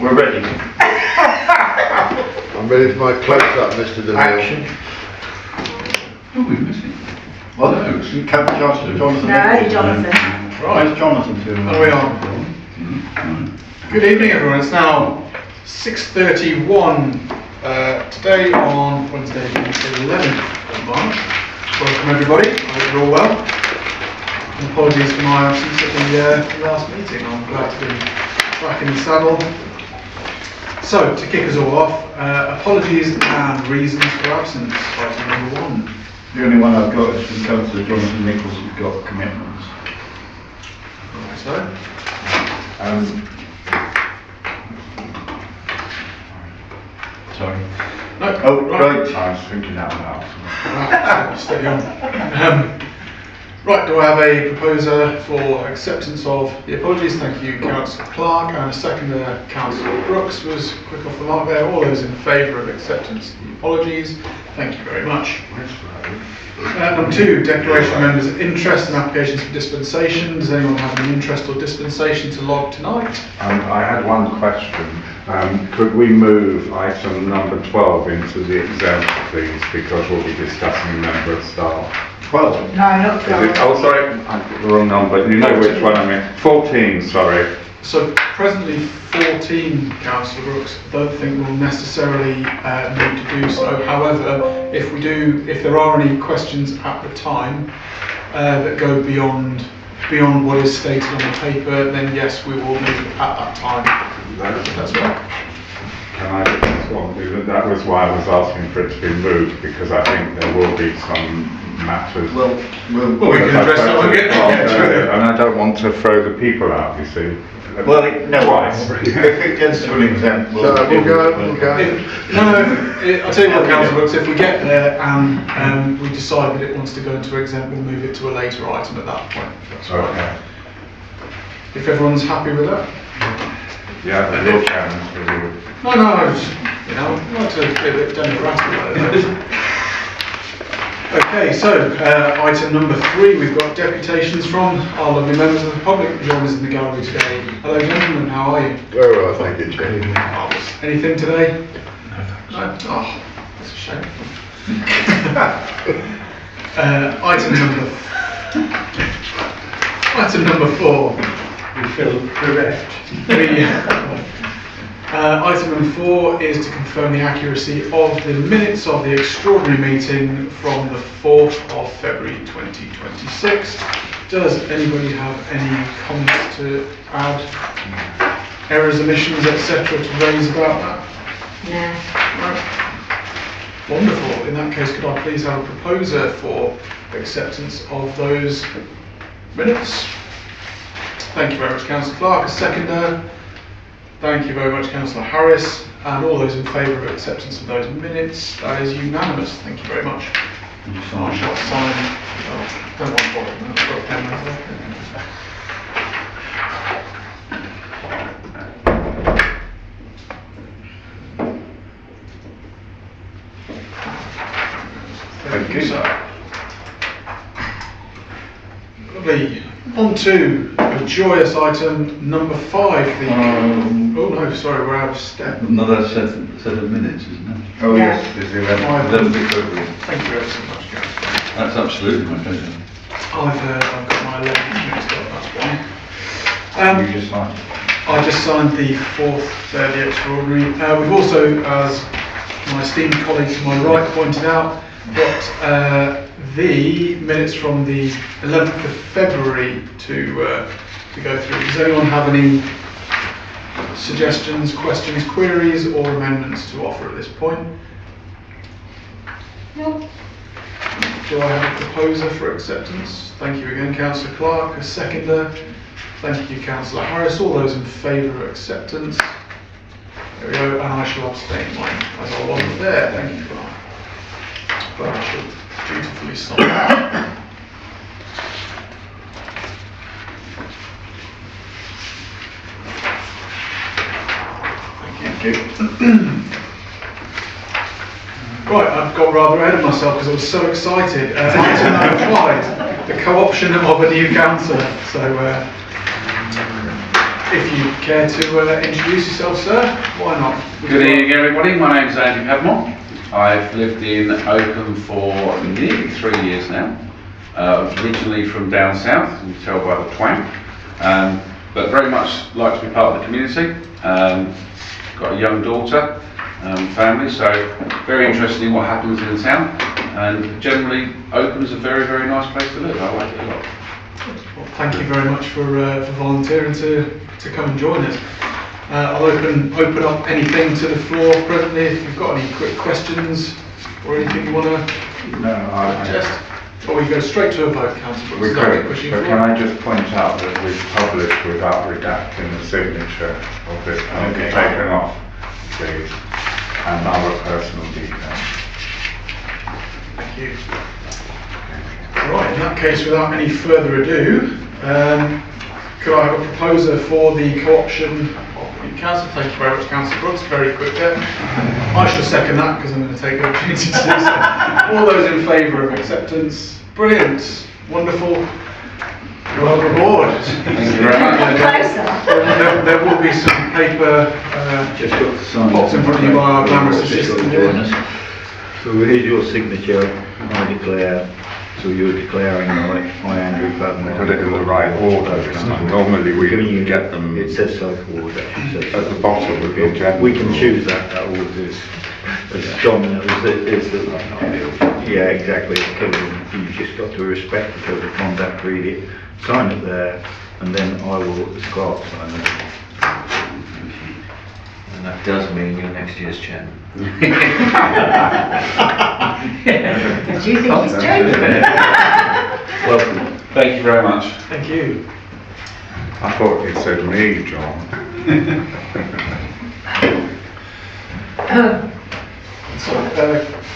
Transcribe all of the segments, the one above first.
We're ready. I'm ready for my close-up, Mr. DeMille. Action. Who are we missing? Well, no, Councillor Jonathan. No, Jonathan. Right, Jonathan to... There we are. Good evening, everyone. It's now 6:31 today on Wednesday, the 11th of March. Welcome, everybody. I hope you're all well. And apologies for my absence at the last meeting. I'm glad to be back in the saddle. So, to kick us all off, apologies and reasons for absence. Item number 1. The only one I've got is from Councillor Jonathan Nichols, who's got commitments. Right, so. Sorry. No. Oh, right. I was thinking out loud. Right, steady on. Right, do I have a proposer for acceptance of the apologies? Thank you, Councillor Clark, and a seconder, Councillor Brooks, was quick off the mark there. All those in favour of acceptance of the apologies? Thank you very much. Number 2, declaration of members' interest and applications for dispensation. Does anyone have any interest or dispensation to log tonight? I had one question. Could we move item number 12 into the exempt, please, because we'll be discussing member of staff. 12. No, not Is it, oh, sorry, I got the wrong number. You know which one I mean. 14, sorry. So presently 14, Councillor Brooks. I don't think we'll necessarily need to do so. However, if there are any questions at the time that go beyond what is stated on the paper, then yes, we will move it at that time. That's right. Can I just want to do that? That was why I was asking for it to be moved, because I think there will be some matters. Well, we can address that one again. And I don't want to throw the people out, you see. well, no, if it gets to an exempt, So we'll go. I'll tell you what, Councillor Brooks, if we get there and we decide that it wants to go into exempt, we'll move it to a later item at that point. That's right. Okay. If everyone's happy with that. Yeah, the little challenge for you. No, I just, I like to be a bit democratic about it. Okay, so item number 3, we've got deputations from our lovely members of the public who join us in the gallery today. Hello, gentlemen, how are you? Very well, thank you, Chair. Anything today? No, thanks. No? Oh, that's a shame. Item number 4. we feel bereft. Item number 4 is to confirm the accuracy of the minutes of the extraordinary meeting from the 4th of February 2026. Does anybody have any comments to add? Errors, omissions, etc. to raise about that? No. Right. Wonderful. In that case, could I please have a proposer for acceptance of those minutes? Thank you very much, Councillor Clark. A seconder. Thank you very much, Councillor Harris. And all those in favour of acceptance of those minutes, that is unanimous. Thank you very much. I shall sign. Oh, don't want to bother. I've got a pen right there. Thank you. Lovely. On to a joyous item number 5. Oh no, sorry, we're out of step. Another set of minutes, isn't it? Oh Yeah. yes, there's the 11th of February. Thank you ever so much, Gareth. That's absolutely my pleasure. I've got my 11th mixed up, that's why. You just signed. I just signed the 4th, the extraordinary. We've also, as my esteemed colleague to my right pointed out, got the minutes from the 11th of February to go through. Does anyone have any suggestions, questions, queries or amendments to offer at this point? No. Do I have a proposer for acceptance? Thank you again, Councillor Clark. A seconder. Thank you, Councillor Harris. All those in favour of acceptance? There we go, and I shall abstain mine as I wasn't there. Thank you, Clark. But I shall dutifully sign that. Thank you. Right, I've got rather ahead of myself because I was so excited. Item number 5, the co-option of a new councillor. So, if you care to introduce yourself, sir, why not? Good evening, everybody. My name is Andrew Padmore. I've lived in Oakham for nearly 3 years now. Originally from down south, you can tell by the twang, but very much like to be part of the community. Got a young daughter, family, so very interested in what happens in the town. And generally, Oakham is a very, very nice place to live. I like it a lot. Well, thank you very much for volunteering to come and join us. I'll open up anything to the floor presently. If you've got any quick questions or anything you want to suggest. Or we go straight to a vote, Councillor. We could, but can I just point out that we've published without redacting the signature of this, can it be taken off, please, and other personal details. Thank you. Right, in that case, without any further ado, could I have a proposer for the co-option of the council? Thank you very much, Councillor Brooks. Very quick there. I shall second that because I'm going to take an opportunity to do so. All those in favour of acceptance? Brilliant. Wonderful. Welcome aboard. Thank you very much. There will be some paper Just got to sign. popped in front of you by our glamorous assistant here. So here's your signature. I declare. So you're declaring I Andrew Padmore. Put it in the right order this time. Normally we get them It says so forward. Actually says at the bottom of the agenda. we can choose that order as John is the yeah, exactly. You've just got to respect the code of conduct, read it, sign it there, and then I will, as clerk, sign it. And that does mean you're next year's chairman. Do you think he's joking? Welcome. Thank you very much. Thank you. I thought you said me, John. So,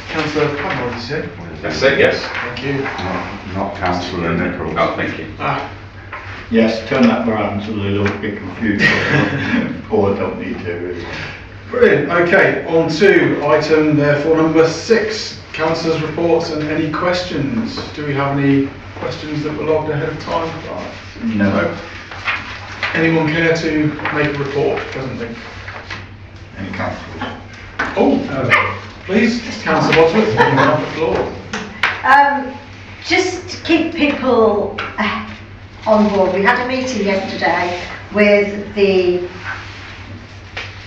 Councillor Padmore, did you say? That's it, yes. Thank you. Not Councillor Nichols. Oh, thank you. Yes, turn that around so they don't get confused. Or don't need to really. Brilliant. Okay, on to item therefore number 6, councillors' reports and any questions. Do we have any questions that were logged ahead of time? No. Anyone care to make a report presently? Any councillors? Oh, please, Councillor Wadsworth, you have the floor. Just to keep people on board, we had a meeting yesterday with the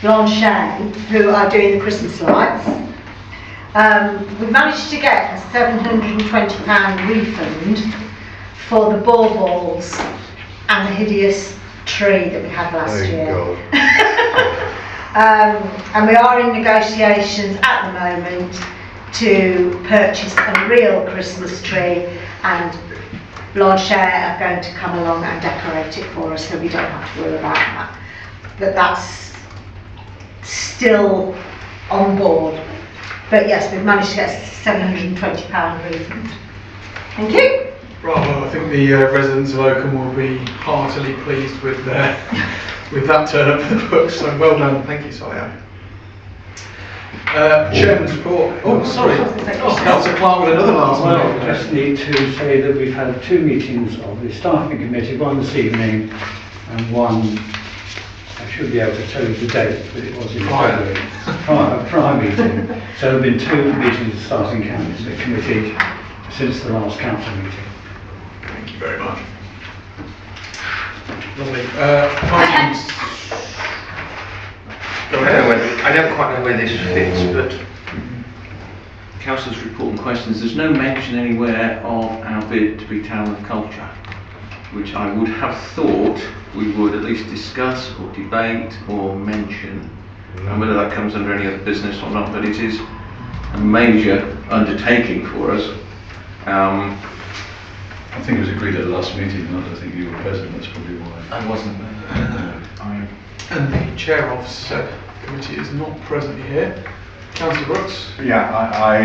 Blanchet, who are doing the Christmas lights. We managed to get a £720 refund for the baubles and the hideous tree that we had last year. And we are in negotiations at the moment to purchase a real Christmas tree, and Blanchet are going to come along and decorate it for us, so we don't have to worry about that. But that's still on board. But yes, we've managed to get a £720 refund. Thank you. Bravo, I think the residents of Oakham will be heartily pleased with that turn up for the book, so well done. Thank you, Sally. Chairman's report. Oh, sorry. Councillor Clark with another last one. Well, I just need to say that we've had 2 meetings of the staffing committee, one this evening and one, I should be able to tell you the date, but it was in February, prior meeting. So there have been 2 meetings of the staffing committee since the last council meeting. Thank you very much. Lovely. Items. Go ahead. I don't quite know where this fits, but Councillor's report and questions, there's no mention anywhere of our bid to be Town of Culture, which I would have thought we would at least discuss or debate or mention, and whether that comes under any other business or not, but it is a major undertaking for us. I think it was agreed at the last meeting, and I don't think you were present, that's probably why. I wasn't there. And the chair of said committee is not presently here. Councillor Brooks. Yeah, I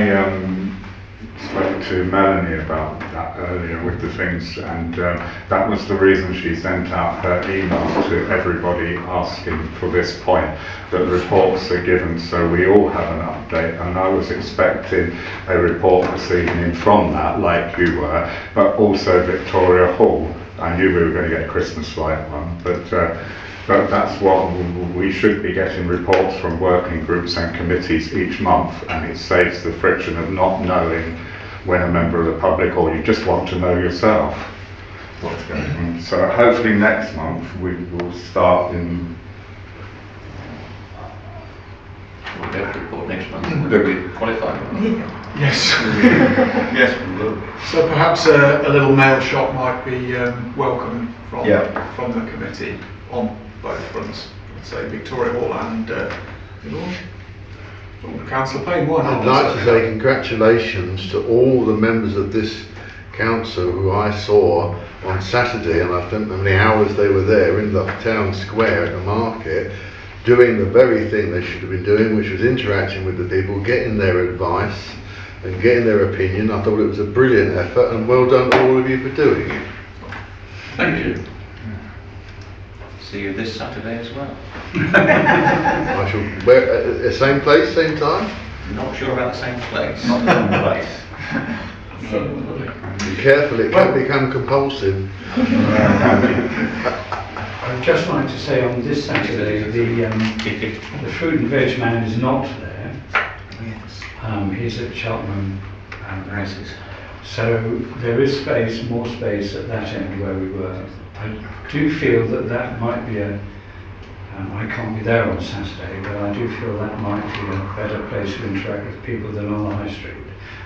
spoke to Melanie about that earlier with the things, and that was the reason she sent out her email to everybody asking for this point, that reports are given so we all have an update, and I was expecting a report this evening from that, like you were, but also Victoria Hall. I knew we were going to get a Christmas light one, but But that's what we should be getting reports from working groups and committees each month, and it saves the friction of not knowing when a member of the public or you just want to know yourself what's going on. So hopefully next month we will start in. We'll go to report next month. Will we qualify? Yes. Yes, we will. So perhaps a little mail shot might be welcome from the committee on both fronts. Let's say Victoria Hall and Councillor Payne. Why not? I'd like to say congratulations to all the members of this council who I saw on Saturday, and I don't know how many hours they were there in the town square at the market, doing the very thing they should have been doing, which was interacting with the people, getting their advice and getting their opinion. I thought it was a brilliant effort, and well done to all of you for doing it. Thank you. See you this Saturday as well. I shall wear at the same place, same time. Not sure about the same place. Not the same place. Be careful, it can become compulsive. I'd just like to say on this Saturday, the fruit and veg man is not there. Yes. He's at Cheltenham Races. So there is space, more space at that end where we were. I do feel that might be I can't be there on Saturday, but I do feel that might be a better place to interact with people than on the High Street.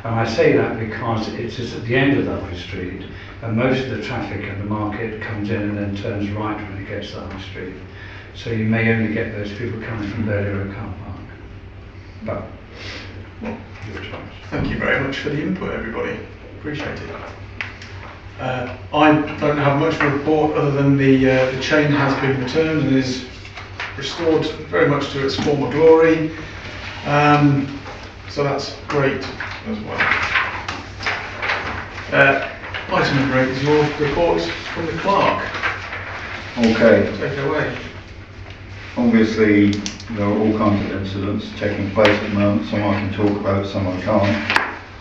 And I say that because it's just at the end of the High Street, and most of the traffic at the market comes in and then turns right when it gets to the High Street. So you may only get those people coming from Bellary Car Park. But, well, your choice. Thank you very much for the input, everybody. Appreciate it. I don't have much to report other than the chain has been returned and is restored very much to its former glory. So that's great as well. Item number 8 is your report from the clerk. Okay. Take it away. Obviously, there are all kinds of incidents taking place at the moment. Some I can talk about, some I can't.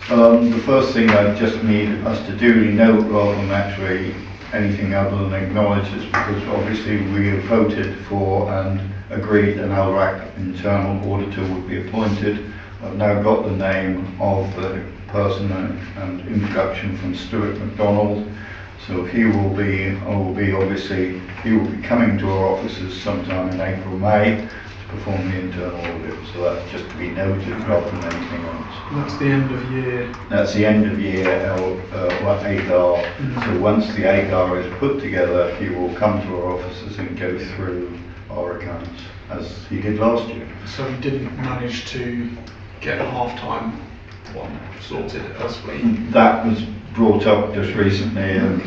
The first thing I just need us to duly note, rather than actually anything other than acknowledge, is because obviously we have voted for and agreed an LRAC internal auditor would be appointed. I've now got the name of the person and introduction from Stuart MacDonald. So he will be coming to our offices sometime in April, May to perform the internal audit. So that's just to be noted rather than anything else. That's the end of year. That's the end of year AGAR. So once the AGAR is put together, he will come to our offices and go through our accounts as he did last year. So we didn't manage to get a half-time one sorted as we... That was brought up just recently, and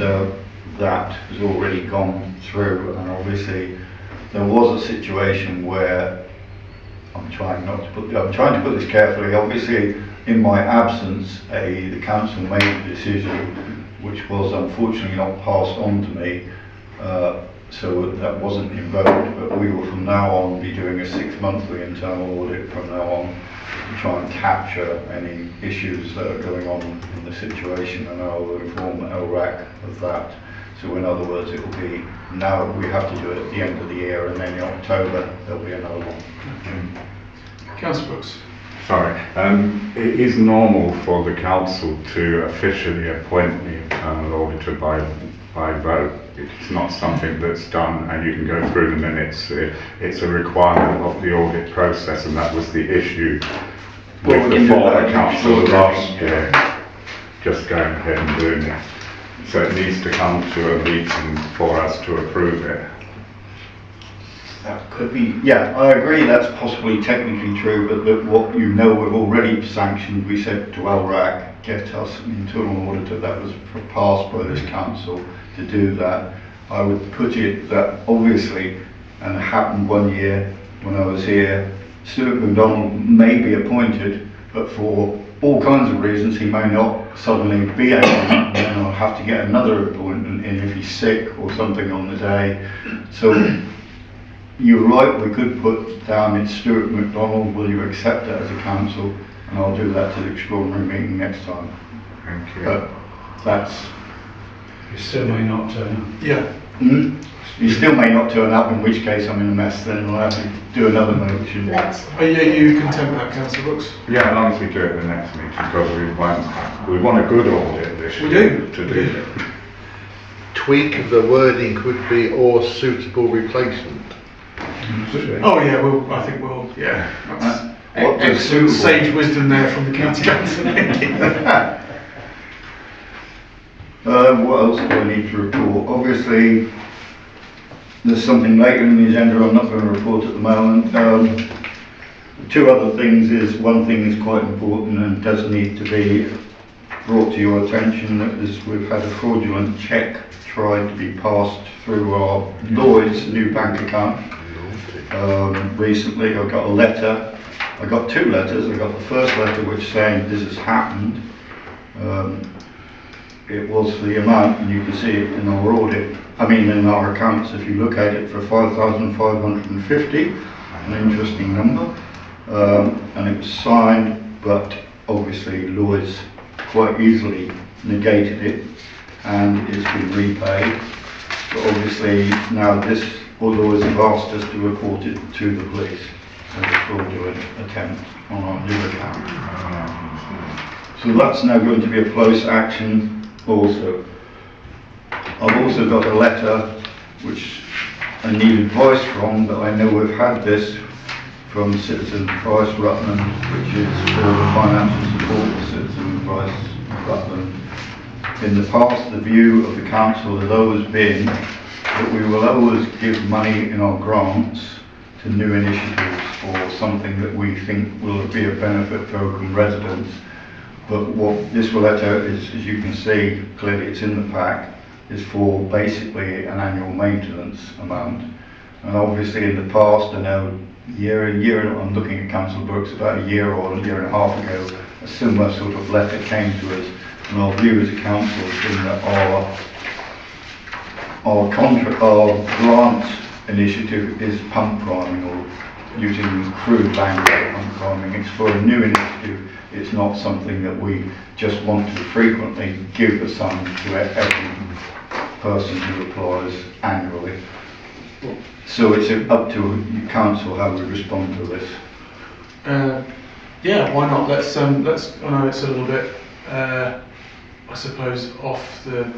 that has already gone through, and obviously there was a situation where I'm trying to put this carefully. Obviously, in my absence, the council made a decision which was unfortunately not passed on to me, so that wasn't invoked, but we will from now on be doing a 6-monthly internal audit from now on to try and capture any issues that are going on in the situation, and I will inform LRAC of that. So in other words, it will be, now we have to do it at the end of the year, and then in October there'll be another one. Councillor Brooks. Sorry, it is normal for the council to officially appoint the internal auditor by vote. It's not something that's done and you can go through the minutes. It's a requirement of the audit process, and that was the issue with the former council last year, just going ahead and doing it. So it needs to come to a meeting for us to approve it. That could be, yeah, I agree that's possibly technically true, but what you know we've already sanctioned, we said to LRAC, get us an internal auditor. That was passed by this council to do that. I would put it that obviously, and it happened one year when I was here, Stuart MacDonald may be appointed, but for all kinds of reasons he may not suddenly be able, and then I'll have to get another appointment in if he's sick or something on the day. So you're right, we could put down it's Stuart MacDonald, will you accept it as a council? And I'll do that to the extraordinary meeting next time. Thank you. But that's... You still may not turn up. Yeah. You still may not turn up, in which case I'm in a mess, then I'll have to do another motion. Let's, Are you content with that, Councillor Brooks? Yeah, as long as we do it at the next meeting, because we want a good audit this We year do. to We do do. it. Tweak of the wording could be or suitable replacement. Oh yeah, I think we'll, yeah. That's What does excellent suitable- sage wisdom there from the county council. What else do I need to report? Obviously, there's something later in the agenda I'm not going to report at the moment. Two other things is, one thing is quite important and does need to be brought to your attention, that is we've had a fraudulent cheque tried to be passed through our Lloyd's new bank account. Recently I got a letter, I got two letters. I got the first letter which saying this has happened. It was the amount, and you can see it in our audit, in our accounts, if you look at it, for 5,550, an interesting number. And it was signed, but obviously Lloyd's quite easily negated it, and it's been repaid. But obviously now Lloyd's have asked us to report it to the police as a fraudulent attempt on our new account. So that's now going to be a close action also. I've also got a letter which I need advice from, but I know we've had this from Citizen Price Rutland, which is for the financial support for Citizen Price Rutland. In the past, the view of the council has always been that we will always give money in our grants to new initiatives or something that we think will be a benefit for Oakham residents. But what this letter is, as you can see, clearly it's in the pack, is for basically an annual maintenance amount. And obviously in the past, I know I'm looking at Councillor Brooks, about a year or a year and a half ago, a similar sort of letter came to us, and our view as a council has been that our grant initiative is pump priming, or using crude language, pump priming. It's for a new initiative. It's not something that we just want to frequently give the sum to every person who applies annually. So it's up to council how we respond to this. Yeah, why not? Let's. I know it's a little bit, I suppose, off the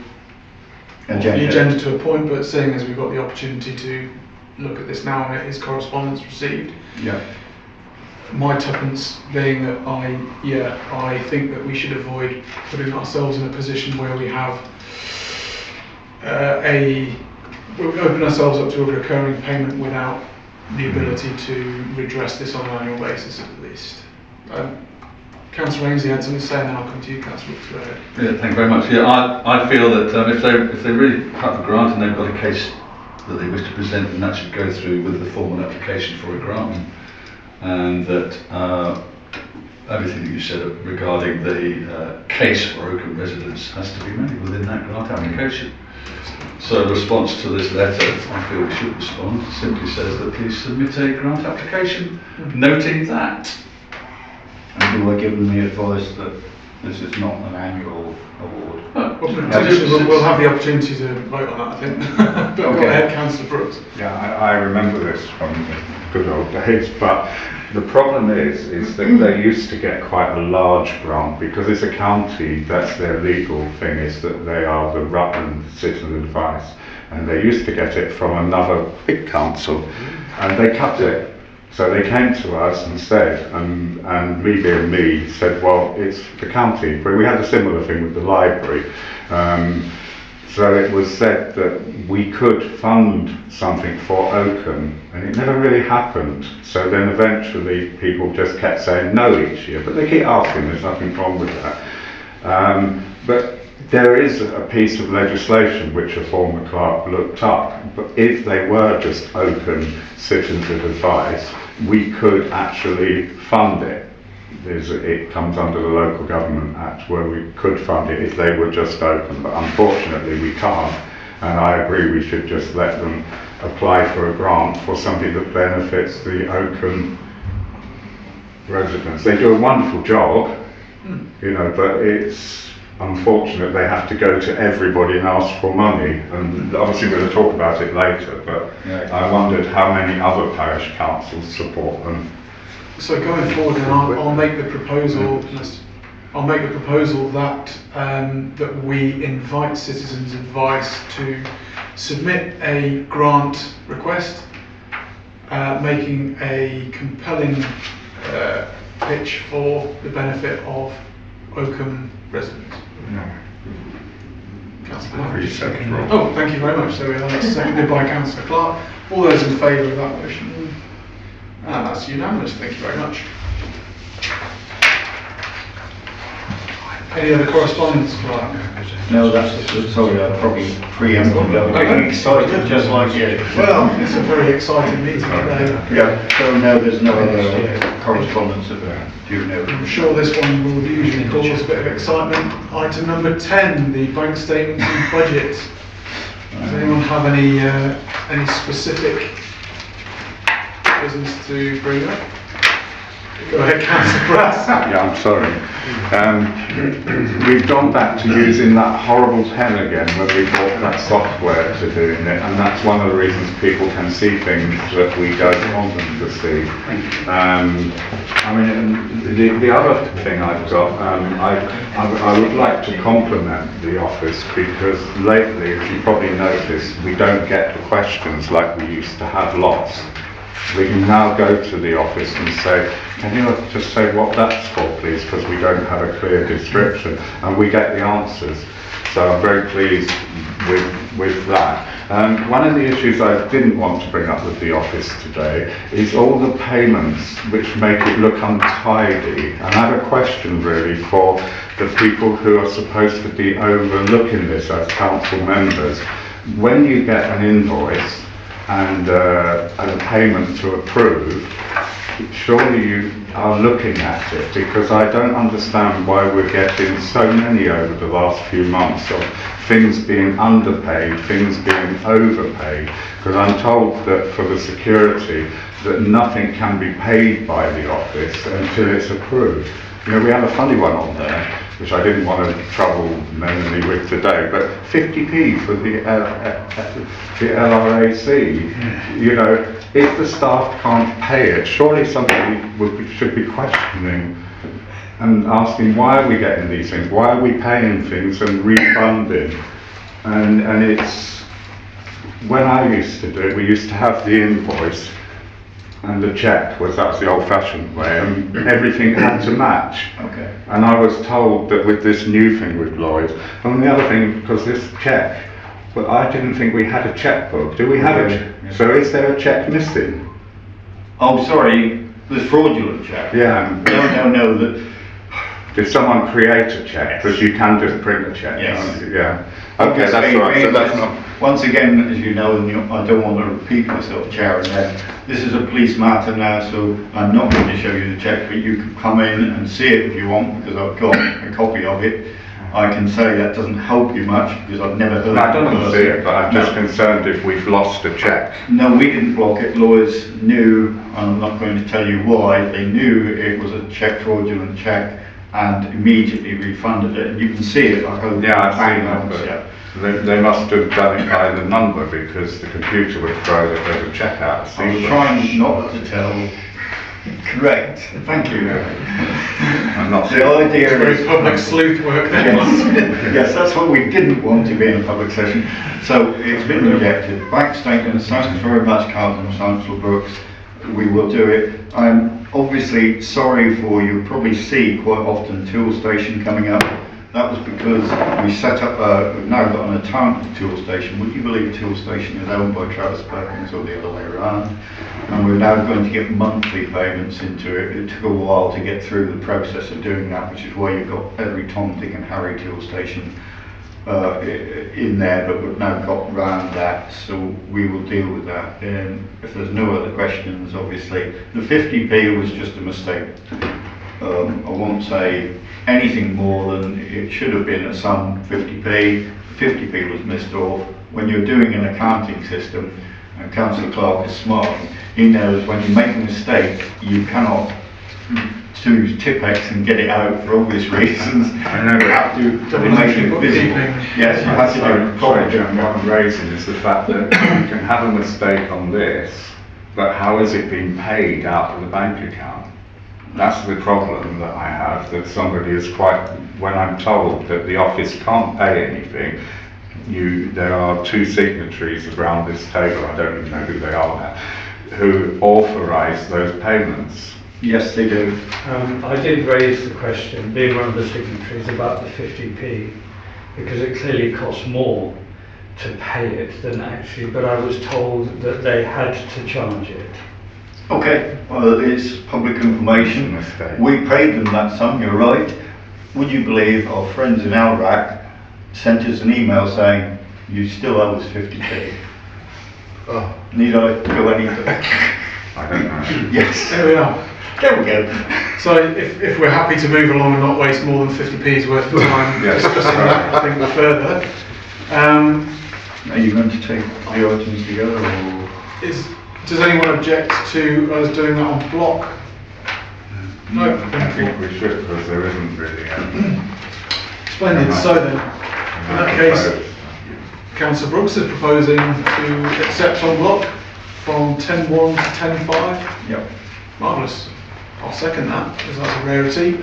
agenda to a point, but seeing as we've got the opportunity to look at this now and it is correspondence received. Yeah. My tuppence being that I think that we should avoid putting ourselves in a position where we have we open ourselves up to a recurring payment without the ability to redress this on an annual basis at least. Councillor Ainsley had something to say, and then I'll come to you, Councillor. Go ahead. Yeah, thank you very much. Yeah, I feel that if they really have a grant and they've got a case that they wish to present, then that should go through with the formal application for a grant, and that everything that you said regarding the case for Oakham residents has to be made within that grant application. So in response to this letter, I feel we should respond. It simply says that please submit a grant application noting that. And you were given the advice that this is not an annual award. We'll have the opportunity to vote on that, I think. But go ahead, Councillor Brooks. Yeah, I remember this from the good old days, but the problem is that they used to get quite a large grant, because it's a county, that's their legal thing, is that they are the Rutland Citizen Advice, and they used to get it from another big council, and they cut it. So they came to us and said, and me being me, said, well, it's the county, but we had a similar thing with the library. So it was said that we could fund something for Oakham, and it never really happened. So then eventually people just kept saying no each year, but they keep asking, there's nothing wrong with that. But there is a piece of legislation which a former clerk looked up, but if they were just Oakham Citizens Advice, we could actually fund it. It comes under the Local Government Act, where we could fund it if they were just Oakham, but unfortunately we can't, and I agree we should just let them apply for a grant for something that benefits the Oakham residents. They do a wonderful job, but unfortunate they have to go to everybody and ask for money, and obviously we're going to talk about it later, but I wondered how many other parish councils support them. So going forward, then I'll make the proposal. I'll make the proposal that that we invite citizens' advice to submit a grant request, making a compelling pitch for the benefit of Oakham residents. Councillor Clark. Oh, thank you very much. So that's seconded by Councillor Clark. All those in favour of that motion? And that's unanimous. Thank you very much. Any other correspondence, Clark? No, that's sorry, I probably preempted. I'm excited just like you. Well, it's a very exciting meeting today. Yeah, so no, there's no other correspondence of that, do you know? I'm sure this one will usually cause a bit of excitement. Item number 10, the bank statements and budget. Does anyone have any specific business to bring up? Go ahead, Councillor Brass. Yeah, I'm sorry. We've gone back to using that horrible pen again when we bought that software to doing it, and that's one of the reasons people can see things that we don't want them to see. I mean, the other thing I've got, I would like to compliment the office, because lately, as you probably noticed, we don't get the questions like we used to have lots. We can now go to the office and say, can you just say what that's for, please, because we don't have a clear description, and we get the answers. So I'm very pleased with that. One of the issues I didn't want to bring up with the office today is all the payments which make it look untidy. And I have a question really for the people who are supposed to be overlooking this as council members. When you get an invoice and a payment to approve, surely you are looking at it, because I don't understand why we're getting so many over the last few months of things being underpaid, things being overpaid, because I'm told that for the security that nothing can be paid by the office until it's approved. You know, we have a funny one on there, which I didn't want to trouble Melanie with today, but 50p for the LRAC. You know, if the staff can't pay it, surely somebody should be questioning and asking, why are we getting these things? Why are we paying things and refunding? And it's, when I used to do it, we used to have the invoice and the cheque that's the old-fashioned way, and everything had to match. Okay. And I was told that with this new thing with Lloyd, and the other thing, because this cheque, well, I didn't think we had a chequebook. Do we have a cheque? Yeah. So is there a cheque missing? Oh, sorry, there's fraudulent cheque. Yeah. No, that. Did someone create a cheque? Because you can just print a cheque. Yes. Yeah. Okay, that's all right. So that's not. Once again, as you know, and I don't want to repeat myself, Chair, and this is a police matter now, so I'm not going to show you the cheque, but you can come in and see it if you want, because I've got a copy of it. I can say that doesn't help you much, because I've never heard I don't want to see it, but I'm just concerned if we've lost a cheque. No, we didn't block it. Lawyers knew, and I'm not going to tell you why, they knew it was a cheque, fraudulent cheque, and immediately refunded it. And you can see it, like over Yeah, I've seen that, but they must have done it by the number, because the computer would throw that there's a cheque out. I'm trying not to tell. Correct. Thank you. I'm not The idea Very is public sleuth work there. yes, that's what we didn't want to be in a public session. So it's been rejected. Bank statements, thanks very much, Councillor Brooks. We will do it. I'm obviously sorry for you. Probably see quite often Tool Station coming up. That was because we set up, we've now got an account of Tool Station. Would you believe Tool Station is owned by Travis Perkins, or the other way around? And we're now going to get monthly payments into it. It took a while to get through the process of doing that, which is why you've got every Tom, Dick and Harry Tool Station in there, but we've now got round that, so we will deal with that. If there's no other questions, obviously, the 50p was just a mistake. I won't say anything more than it should have been a sum 50p. 50p was missed off. When you're doing an accounting system, and Councillor Clark is smart, he knows when you make a mistake, you cannot to Tipex and get it out for obvious reasons. I know, You have to Double make it bookkeeping. visible. Yes, you have to do it Sorry, properly. John, what I'm raising is the fact that you can have a mistake on this, but how is it being paid out of the bank account? That's the problem that I have, that somebody is when I'm told that the office can't pay anything, there are 2 signatories around this table, I don't even know who they are now, who authorise those payments. Yes, they do. I did raise the question, being one of the signatories, about the 50p, because it clearly costs more to pay it than actually, but I was told that they had to charge it. Okay, well, it's public information. Mistake. We paid them that sum, you're right. Would you believe our friends in Alrac sent us an email saying, you still owe us 50p? Oh, Need I go any further? I don't know. Yes. There we are. There we go. So if we're happy to move along and not waste more than 50p's worth of time Yes. discussing that, I think further. Are you going to take the items together or? Does anyone object to us doing that on block? No. I think we should, because there isn't really any. Splendid. So then, in that case, Councillor Brooks is proposing to accept on block from 10.1 to 10.5. Yep. Marvellous. I'll second that, because that's a rarity.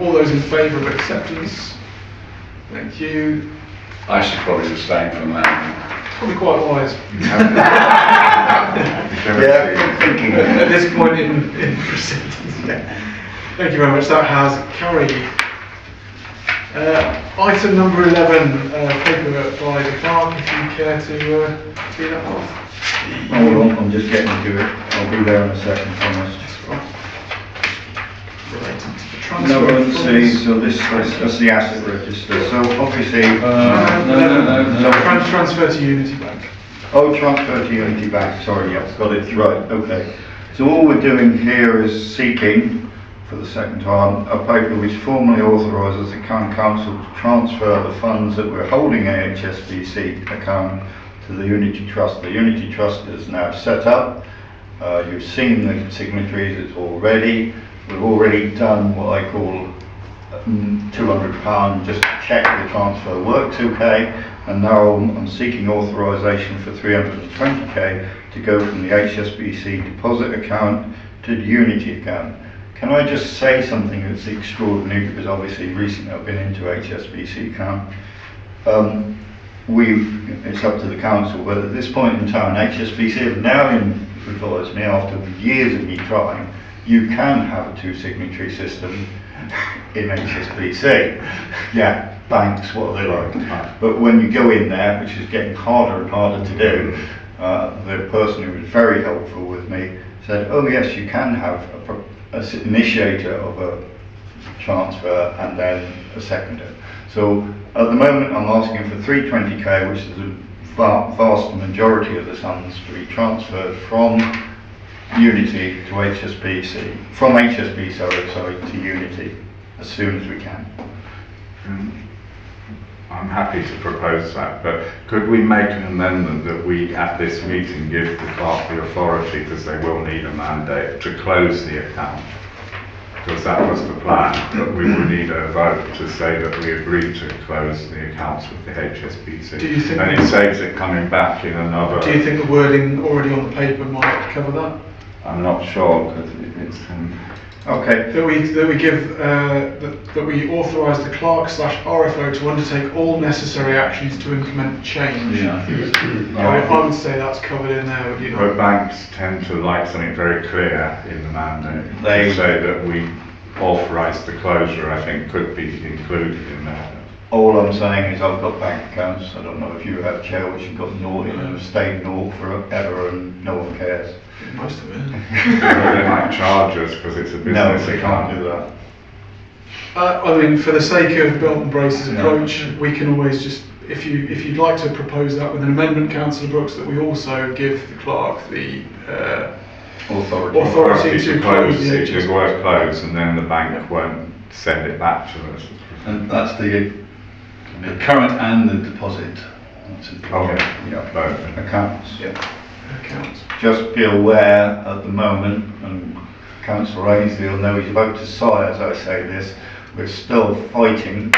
All those in favour of acceptance? Thank you. I should probably abstain from that. Probably quite wise Yeah, I'm thinking. at this point in proceedings. Yeah. Thank you very much. That has carried. Item number 11, paper by the clerk, if you care to see that off. Hold on, I'm just getting to it. I'll be there in a second, promise. Relating to the transfer. No, of let's funds. see, so that's the asset register. So obviously, No. Transfer to Unity Bank. oh, transfer to Unity Bank, sorry, yeah, got it right, okay. So all we're doing here is seeking, for the second time, a paper which formally authorises the Town Council to transfer the funds that we're holding in HSBC account to the Unity Trust. The Unity Trust is now set up. You've seen the signatories, it's all ready. We've already done what I call £200 just to check the transfer works okay, and now I'm seeking authorisation for 320k to go from the HSBC deposit account to the Unity account. Can I just say something that's extraordinary, because obviously recently I've been into HSBC account. It's up to the council, but at this point in time HSBC have now advised me, after years of me trying, you can have a 2-signatory system in HSBC. Yeah, banks, what are they like? But when you go in there, which is getting harder and harder to do, the person who was very helpful with me said, oh yes, you can have an initiator of a transfer and then a seconder. So at the moment I'm asking for 320k, which is a vast majority of the sums to be transferred from Unity to HSBC, from HSBC, sorry, to Unity as soon as we can. I'm happy to propose that, but could we make an amendment that we, at this meeting, give the clerk the authority, because they will need a mandate, to close the account? Because that was the plan, but we will need a vote to say that we agree to close the accounts with the HSBC. Do you think- And it saves it coming back in another... Do you think the wording already on the paper might cover that? I'm not sure, because it's... Okay. That we give that we authorise the clerk/RFO to undertake all necessary actions to implement change. Yeah. I would say that's covered in there, would you But not? banks tend to like something very clear in the mandate. They- To say that we authorise the closure, I think, could be included in that. All I'm saying is I've got bank accounts. I don't know if you have, Chair, which you've got naught in and have stayed naught forever and no one cares. Most of it. They might charge us because it's a No, business they can't do account. that. I mean, for the sake of belt and braces Yeah. approach, we can always just, if you'd like to propose that with an amendment, Councillor Brooks, that we also give the clerk the Authority. authority to close the It HSBC. was closed, and then the bank won't send it back to us. And that's the current and the deposit. That's it. Okay. Yeah. Both. Accounts. accounts. Just be aware at the moment, and Councillor Ainsley will know he's about to sigh as I say this. We're still fighting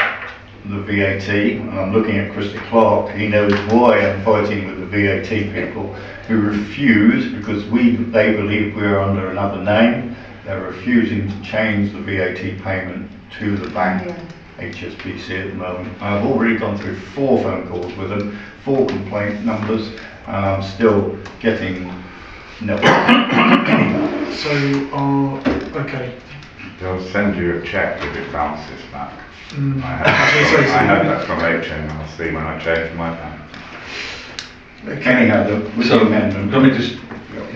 the VAT, and I'm looking at Christy Clark. He knows why I'm fighting with the VAT people who refuse, because they believe we're under another name. They're refusing to change the VAT payment to the bank, HSBC at the moment. I've already gone through 4 phone calls with them, 4 complaint numbers, and I'm still getting no. So, okay. They'll send you a cheque if it bounces back. I Mm. had that from HMRC when I changed my bank. Anyhow, with So, the amendment. let me just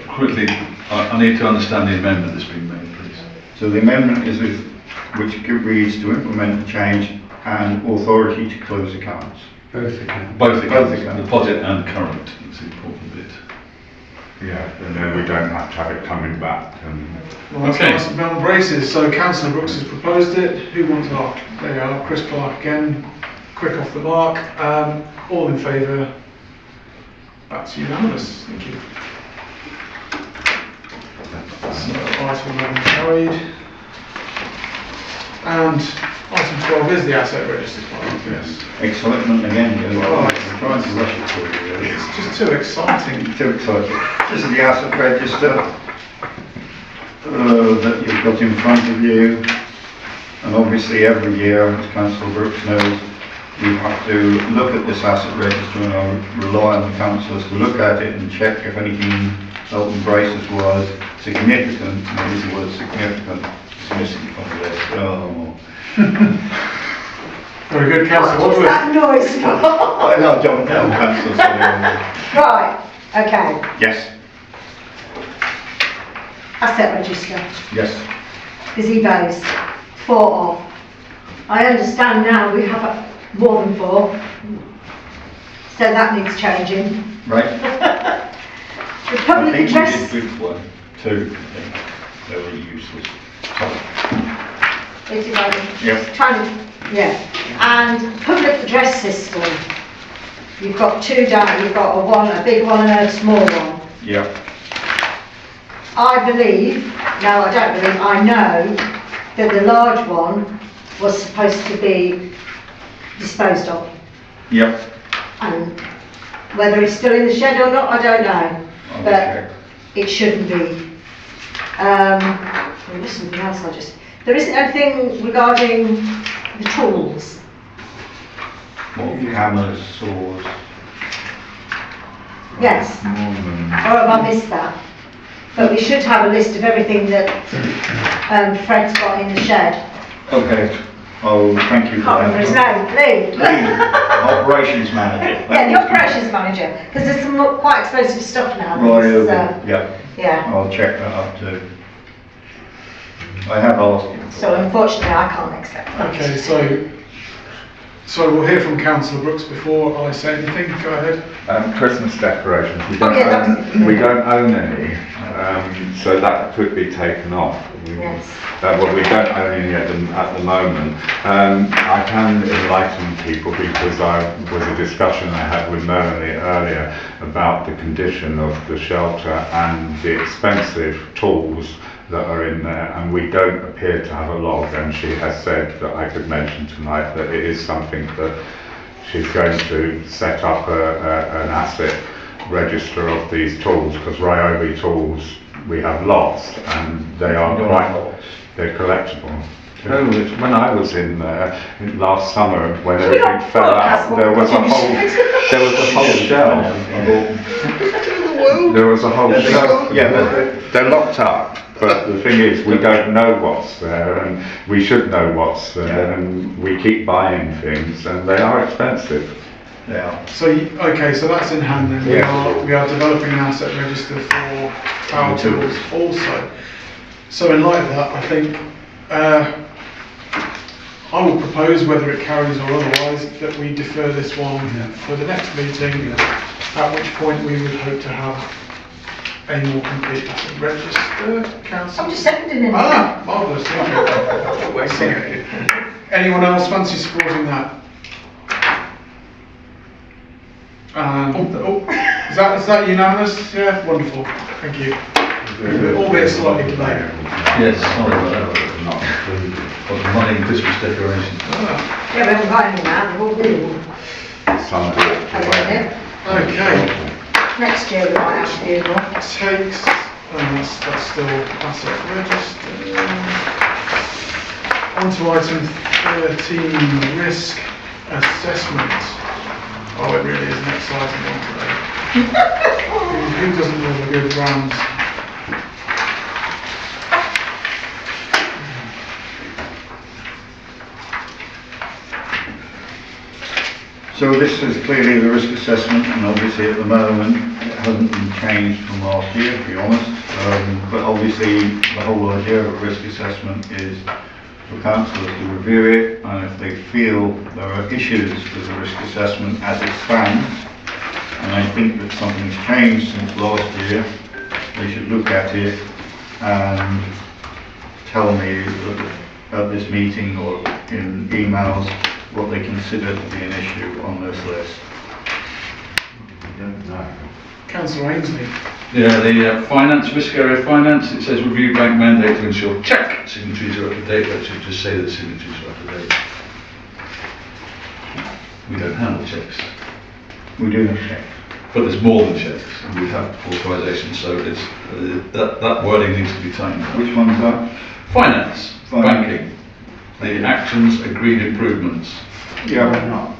quickly, I need to understand the amendment that's been made, please. So the amendment is which reads to implement the change and authority to close accounts. Both accounts. Both accounts, accounts. deposit and current, that's the important bit. Yeah, and then we don't have to have it coming back. And Well, that's Okay. nice of Mel Braces. So Councillor Brooks has proposed it. Who wants that? There you are, Chris Clark again. Quick off the mark. All in favour? That's unanimous. Thank you. So item 11 carried. And item 12 is the asset register part. Yes. Excitement again, I'm Oh. trying to rush it for you really. It's just too exciting. Too excited. This is the asset register that you've got in front of you, and obviously every year, as Councillor Brooks knows, we have to look at this asset register, and I rely on the councillors to look at it and check if anything Elton Braces was significant. And this word significant is missing from the list. Oh. Very good, Councillor. What was that noise for? I don't know, Councillor. Sorry. Right, okay. Yes, Asset register. yes. Gazebos. 4 of. I understand now we have more than 4. So that needs changing. Right. The I public think we address. did with 1, 2, I think. They were useless. It's about Yes. trying to, yeah. And public address system. You've got 2 down. You've got a big one and a small one. Yeah. I believe, no, I don't believe, I know that the large one was supposed to be disposed of. Yep. And whether it's still in the shed or not, I don't know. I'll But check. it shouldn't be. There was something else there isn't anything regarding the tools. What hammers, saws? Yes, more than or have I missed that? But we should have a list of everything that Fred's got in the shed. Okay. Oh, thank you for Can't remember his that. name, Lee. Operations manager. Yeah, the operations manager, because there's some quite expensive stuff now. Right, that's, okay. Yeah. Yeah, I'll check that up too. I have asked him. so unfortunately I can't accept that. Okay, so we'll hear from Councillor Brooks before I say anything. Go ahead. Christmas decorations, we Okay, we don't own any, so that could be taken off. Yes. Well, we don't own any at the moment. I can enlighten people because was a discussion I had with Melanie earlier about the condition of the shelter and the expensive tools that are in there, and we don't appear to have a log, and she has said that I could mention tonight that it is something that she's going to set up an asset register of these tools, because Ryobi tools we have lost, and they are they're collectible. No, when I was in there last summer, when everything fell out, there was a whole shelf. There was a whole shelf. Yeah, but They're locked up. But the thing is, we don't know what's there, and we should know what's there, and we keep buying things, and they are expensive. yeah. So, okay, so that's in hand then. Yeah. We are developing an asset register for power tools also. So in light of that, I think I will propose, whether it carries or otherwise, that we defer this one for the next meeting, at which point we would hope to have a more complete asset register. Council. I'm just seconding it. Ah, marvellous, thank you. Anyone else fancy supporting that? Is that unanimous? Yeah, wonderful, thank you. albeit slightly delayed. Yes, sorry about that. Not included. Got the money and Christmas decorations. Yeah, we haven't got any now, they're all new. Sunday. Okay, Next year we might have to do more. takes, that's still asset register. On to item 13, risk assessment. Oh, it really is an exciting one today. Who doesn't love a good round? So this is clearly the risk assessment, and obviously at the moment it hasn't been changed from last year, to be honest. But obviously the whole idea of risk assessment is for councillors to review it, and if they feel there are issues with the risk assessment as it stands, and I think that something's changed since last year, they should look at it and tell me at this meeting or in emails what they consider to be an issue on this list. Councillor Ainsley. Yeah, the finance, risk area finance, it says review bank mandate to ensure check signatories are up to date. That should just say that signatories are up to date. We don't handle checks, We do have checks. but there's more than checks. We have authorisation, so it's that wording needs to be tightened up. Which one's that? Finance, Finance. banking, the actions agreed improvements. Yeah, why not?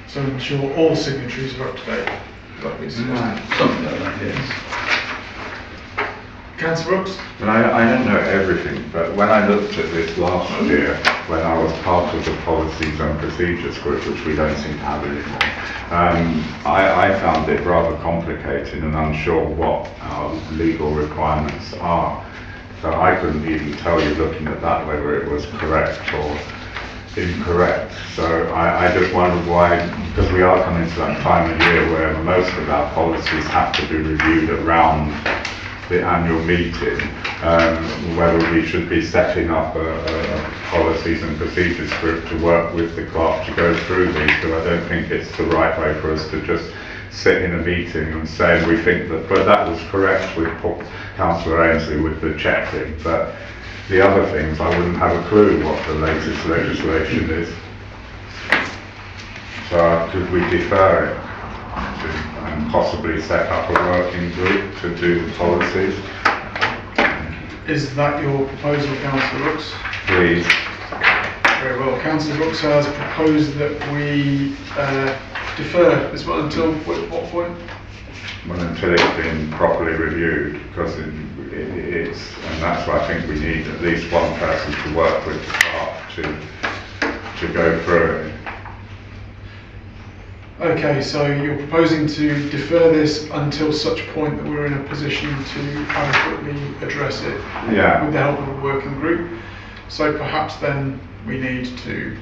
So ensure all signatories are up to date. Like we suggested. Something like that, yes. Councillor Brooks. But I don't know everything, but when I looked at this last year, when I was part of the policies and procedures group, which we don't seem to have anymore, I found it rather complicated and unsure what our legal requirements are. So I couldn't even tell you, looking at that, whether it was correct or incorrect. So I just wondered why, because we are coming to that time of year where most of our policies have to be reviewed around the annual meeting, whether we should be setting up a policies and procedures group to work with the clerk to go through these, because I don't think it's the right way for us to just sit in a meeting and say we think that, but that was correct with Councillor Ainsley with the check thing, but the other things I wouldn't have a clue what the latest legislation is. So could we defer it and possibly set up a working group to do the policies? Is that your proposal, Councillor Brooks? Please. Very well. Councillor Brooks has proposed that we defer this one until what point? Well, until it's been properly reviewed, because it's, and that's why I think we need at least one person to work with the clerk to go through it. Okay, so you're proposing to defer this until such point that we're in a position to adequately address it Yeah. with the help of a working group. So perhaps then we need to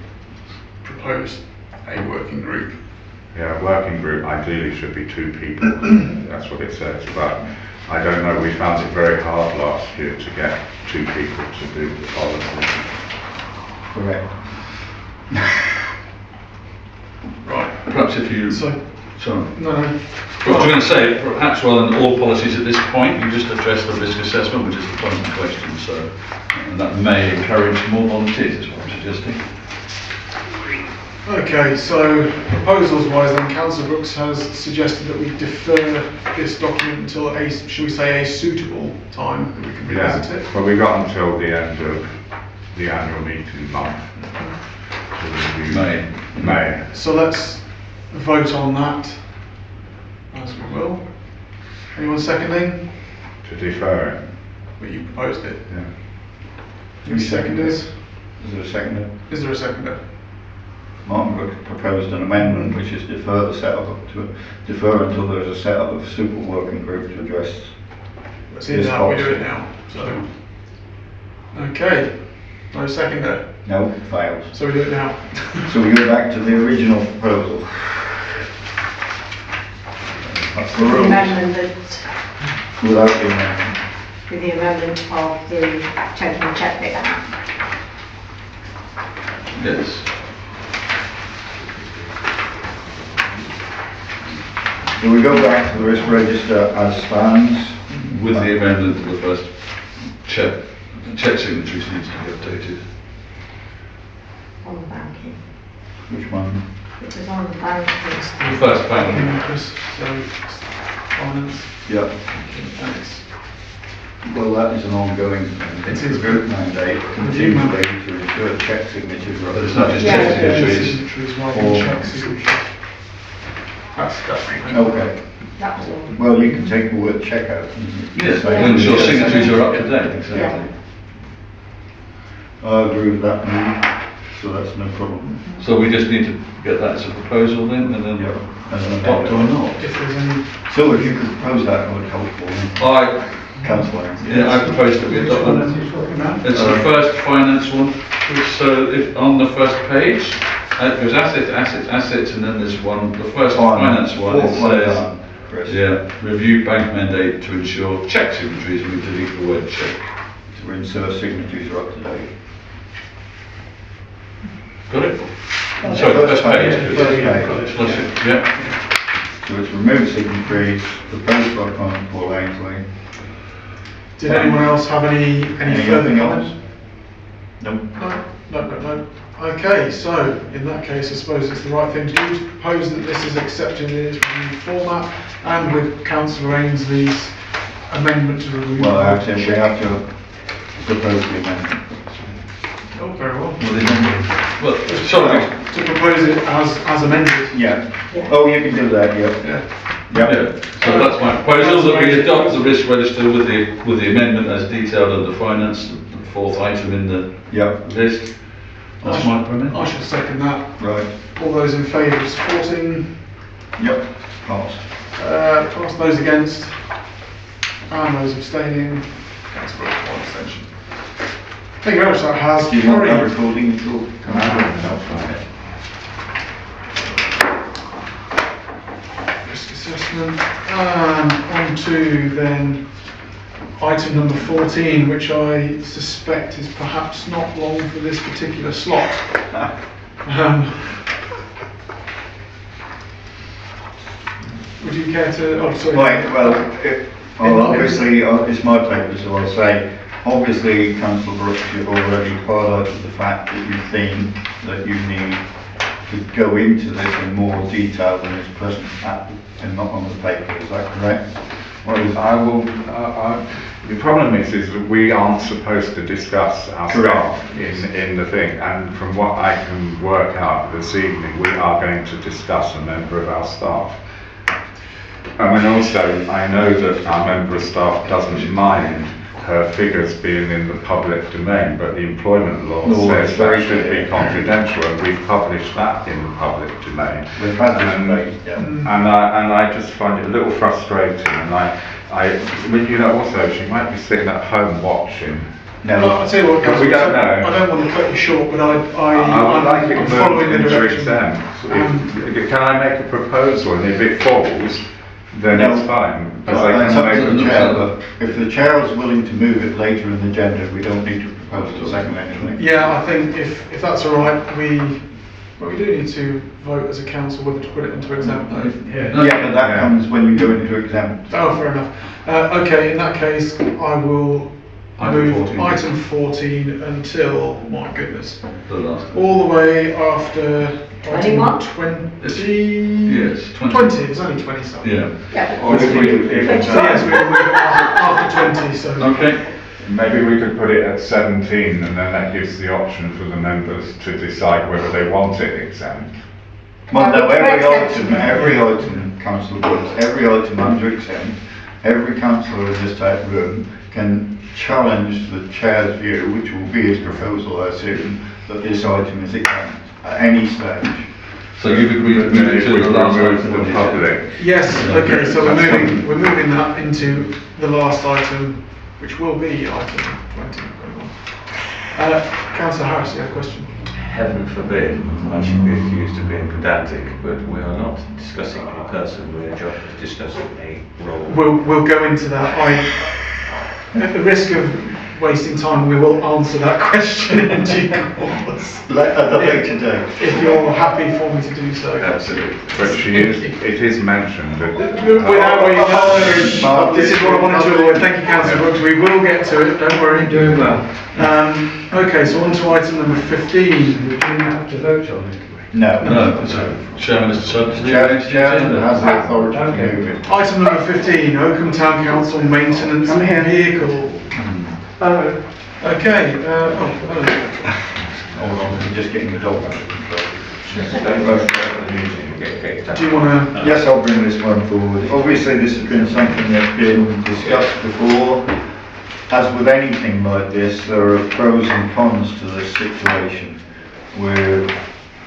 propose a working group. Yeah, working group ideally should be 2 people, that's what it says, but I don't know, we found it very hard last year to get 2 people to do the policy. Correct. Right. Perhaps if you, So, sorry. no. I was going to say, perhaps rather than all policies at this point, you just address the risk assessment, which is the point of the question, so, and that may encourage more volunteers, is what I'm suggesting. Okay, so proposals wise then, Councillor Brooks has suggested that we defer this document until a, shall we say, a suitable time that we can revisit it. Well, we got until the end of the annual meeting month. To review. May. So let's vote on that, as we will. Anyone seconding? To defer it. Well, you proposed it. Yeah. You seconded? Is there a seconder? Is there a seconder? Martin Brooks proposed an amendment which is defer until there is a set up of super working group to address. See this now, we do policy. it now, so. Okay, no seconder, No, it fails. so we do it now. So we go back to the original proposal. That's the rules. Amendment that, Without the amendment. with the amendment of the total check figure. Yes. Do we go back to the risk register as stands? With the amendment of the first cheque signatories needs to be updated. On the banking. Which one? It was on the banking. The first payment. Chris, so it's finance. Yeah. Thanks. Well, that is an ongoing thing. It's a group mandate continually to ensure cheque signatures are. But it's not just Yeah. cheque signatories. Signatories rather than check signatures. That's Okay. That was all. Well, you can take the word check out. Yes, Say- ensure signatories are up to date, exactly. I agree with that, so that's no problem. So we just need to get that as a proposal then, and then As an adopt or not. If there's any, So if you could propose that, it would help for me. Councillor. I propose that we adopt that. It's the first finance one, so if on the first page, there's assets, and then there's one, the first finance one, it says, Chris. yeah, review bank mandate to ensure cheque signatories, we delete the word cheque. To ensure signatures are up to date. Got it? Sorry, the first page. First page. Yeah. So it's remove signatories, proposed by Councillor Paul Ainsley. did anyone else have any further Anything comments? else? No. No. Okay, so in that case, I suppose it's the right thing to do to propose that this is accepted in its reviewed format and with Councillor Ainsley's amendment to review. Well, we have to propose the amendment. Oh, very well. Well, sorry. To propose it as amended. Yeah. Oh, you can do that, yeah. Yeah. Yeah. So that's my proposal, that we adopt the risk register with the amendment as detailed under finance, the fourth item in the Yeah. list. That's my comment. I shall second that. Right. All those in favour of supporting, Yep. Pass. pass those against, and those abstaining. Councillor, one abstention. Thank you very much, that has Do you want that carried. recording at all? Risk assessment, and on to then item number 14, which I suspect is perhaps not long for this particular slot. Would you care to, oh sorry. Right, well, obviously, it's my paper, so I'll say, obviously, Councillor Brooks, you've already highlighted the fact that you think that you need to go into this in more detail than is present and not on the paper, is that correct? Well, I will, the problem is that we aren't supposed to discuss our staff in the thing, and from what I can work out this evening, we are going to discuss a member of our staff. I mean, also, I know that our member of staff doesn't mind her figures being in the public domain, but the employment law says that should be confidential, and we've published that in the public domain. We've had this debate, yeah. And I just find it a little frustrating, and I mean, you know, also she might be sitting at home watching. No, Well, I'll tell you what, But we don't know. I don't want to cut you short, but I would like I'm it following the moved into direction. exempt. Can I make a proposal, and if it falls, then it's fine. Because I It's can up to the make chair, a but if the chair is willing to move it later in the agenda, we don't need to propose a second anything. Yeah, I think if that's all right, we do need to vote as a council whether to put it into exempt though. Yeah, but that comes when you go into exempt. Oh, fair enough. Okay, in that case, I will Item move 14. item 14 until, my goodness, The last. all the way after item 21? 20. Yes, 20. 20, it's only 20 something. Yeah. Yeah, Or if we could- So yes, we will move it after 20, so. Okay. Maybe we could put it at 17, and then that gives the option for the members to decide whether they want it exempt. Well, no, every item, Councillor Woods, every item under exempt, every councillor in this type room can challenge the chair's view, which will be his proposal, I assume, that this item is exempt at any stage. So you've agreed to move it to the last Remove item the on the agenda? public. Yes, okay, so we're moving that into the last item, which will be item 20. Councillor Harris, you had a question? Heaven forbid I should be accused of being pedantic, but we are not discussing a person, we are just discussing a role. We'll go into that. At the risk of wasting time, we will answer that question in due course. At a later date. If you're happy for me to do so. Absolutely. But it is mentioned that. Without this is what I wanted to avoid. Thank you, Councillor Brooks. We will get to it, don't worry. You're doing well. Okay, so on to item number 15. We do have to vote on it. No. No, so Chairman has decided to Chairman has the authority to Okay. move it. Item number 15, Oakham Town Council maintenance vehicle. Okay, Hold on, I'm just getting the dog under control. Don't rush out the music and get kicked out. do you want to? Yes, I'll bring this one forward. Obviously, this has been something that's been discussed before. As with anything like this, there are pros and cons to this situation. Where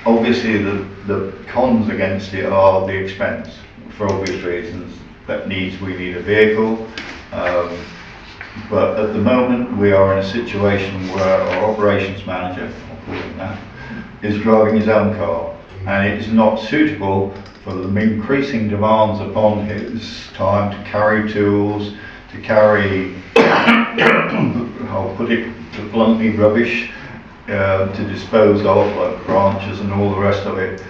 obviously the cons against it are the expense, for obvious reasons. We need a vehicle. But at the moment, we are in a situation where our operations manager, I'll call him that, is driving his own car, and it is not suitable for the increasing demands upon his time to carry tools, to carry, I'll put it bluntly, rubbish, to dispose of, like branches and all the rest of it.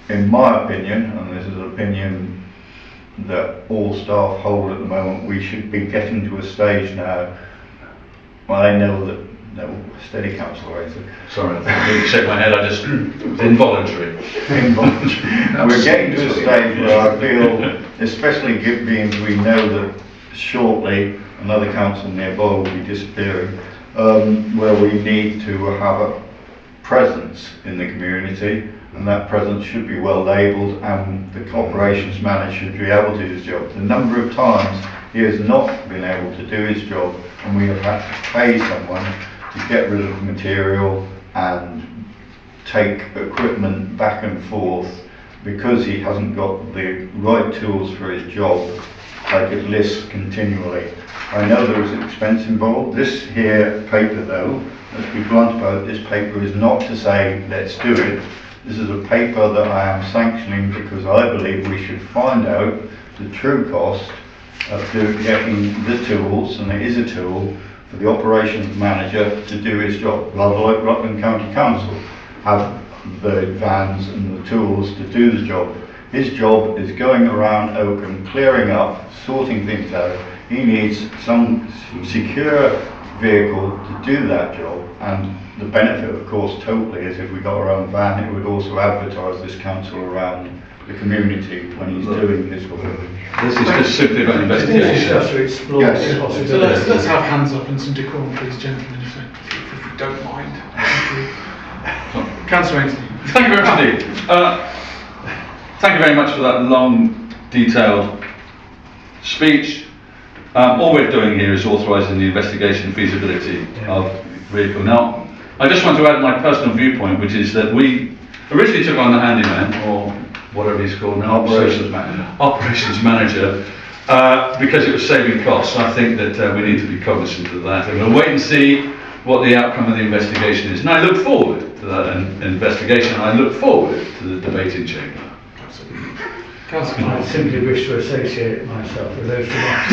In my opinion, and this is an opinion that all staff hold at the moment, we should be getting to a stage now. Well, I know that, no, steady, Councillor Razor. Sorry, I didn't shake my head, I just, involuntary. We're getting to a stage where I feel, especially being we know that shortly another council nearby will be disappearing, where we need to have a presence in the community, and that presence should be well labelled, and the operations manager should be able to do his job. The number of times he has not been able to do his job, and we have had to pay someone to get rid of material and take equipment back and forth because he hasn't got the right tools for his job, like it lists continually. I know there is an expense involved. This here paper though, let's be blunt about it, this paper is not to say let's do it. This is a paper that I am sanctioning because I believe we should find out the true cost of getting the tools, and it is a tool, for the operations manager to do his job. Rather like Rutland County Council have the vans and the tools to do the job. His job is going around Oakham, clearing up, sorting things out. He needs some secure vehicle to do that job, and the benefit, of course, totally is if we got our own van, it would also advertise this council around the community when he's doing this work. This is just simply about This is investigation. just to explore Yes. the So possibilities. let's have hands up and some decorum, please, gentlemen, if you don't mind. Thank you. Councillor Ainsley. Thank you very much indeed. Thank you very much for that long, detailed speech. All we're doing here is authorising the investigation and feasibility of vehicle. Now, I just want to add my personal viewpoint, which is that we originally took on the handyman, or whatever he's called now, operations manager, because it was saving costs. I think that we need to be cognizant of that, and we'll wait and see what the outcome of the investigation is. And I look forward to that investigation. I look forward to the debating chamber. I simply wish to associate myself with those remarks.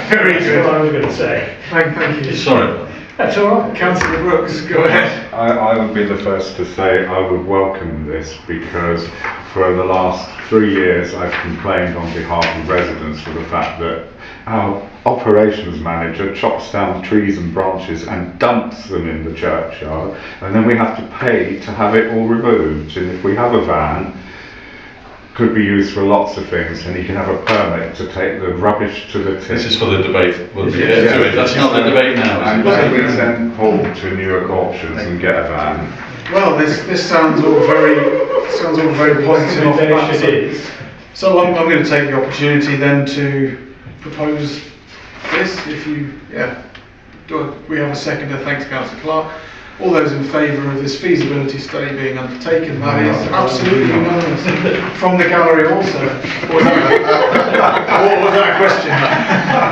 Very That's good. what I was going to say. Thank you. Sorry about that. That's all right. Councillor Brooks, go ahead. I would be the first to say I would welcome this, because for the last 3 years I've complained on behalf of residents for the fact that our operations manager chops down trees and branches and dumps them in the churchyard, and then we have to pay to have it all removed. And if we have a van, could be used for lots of things, and you can have a permit to take the rubbish to the tip. This is for the debate. We'll get to it. That's not the debate now. And Is it? then we send Paul to Newark Auctions and get a van. Well, this sounds all very positive off the bat. Recommendation is So I'm going to take the opportunity then to propose this. If you, we have a seconder. Thanks, Councillor Clark. All those in favour of this feasibility study being undertaken, that is absolutely unanimous. From the gallery also. Or was that a question?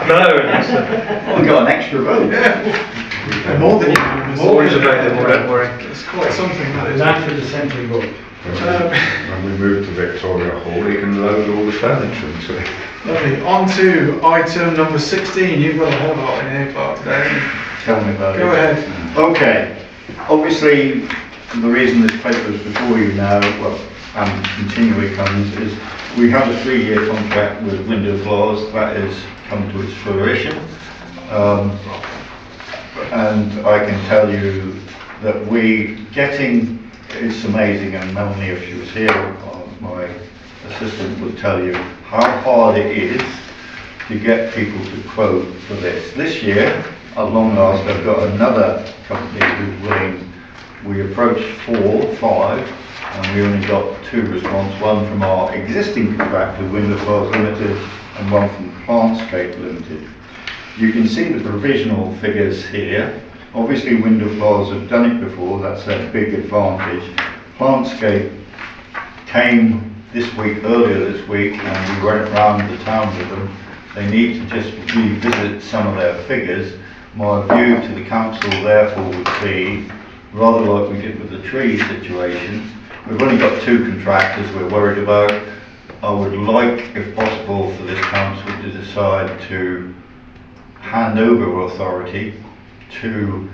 Oh, we got an extra vote. Yeah. More than unanimous. More is available, don't worry. It's quite something, that is. that for dissenting vote. When we move to Victoria Hall, he can load all the furniture into it. Lovely. On to item number 16. You've got a whole lot in here, Clark, today. Tell me about it. Go ahead. Okay, obviously the reason this paper is before you now, well, and continually comes, is we have a 3-year contract with Window Floors that has come to its fruition. And I can tell you that it's amazing, and Melanie, if she was here, my assistant would tell you how hard it is to get people to quote for this. This year, at long last, I've got another company who's willing. We approached 4, 5, and we only got 2 responses, one from our existing contractor, Window Floors Limited, and one from Plantscape Limited. You can see the provisional figures here. Obviously Window Floors have done it before, that's a big advantage. Plantscape came earlier this week, and we went round the town with them. They need to just revisit some of their figures. My view to the council therefore would be, rather like we did with the tree situation, we've only got 2 contractors we're worried about. I would like, if possible, for this council to decide to hand over authority to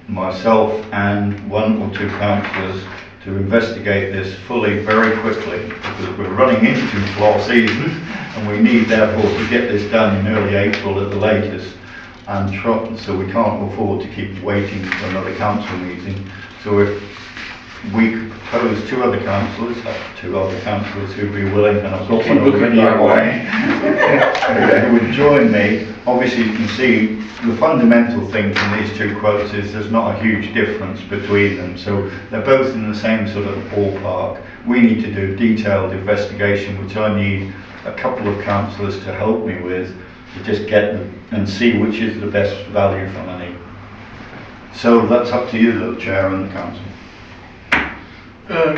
myself and 1 or 2 councillors to investigate this fully very quickly, because we're running into floor season and we need therefore to get this done in early April at the latest, and so we can't afford to keep waiting for another council meeting. So if we could propose 2 other councillors, 2 other councillors who'd be willing, and I've got one already away, who would join me. Obviously you can see the fundamental thing from these 2 quotes is there's not a huge difference between them, so they're both in the same sort of ballpark. We need to do detailed investigation, which I need a couple of councillors to help me with, to just get them and see which is the best value for money. So that's up to you, the Chair and the Council.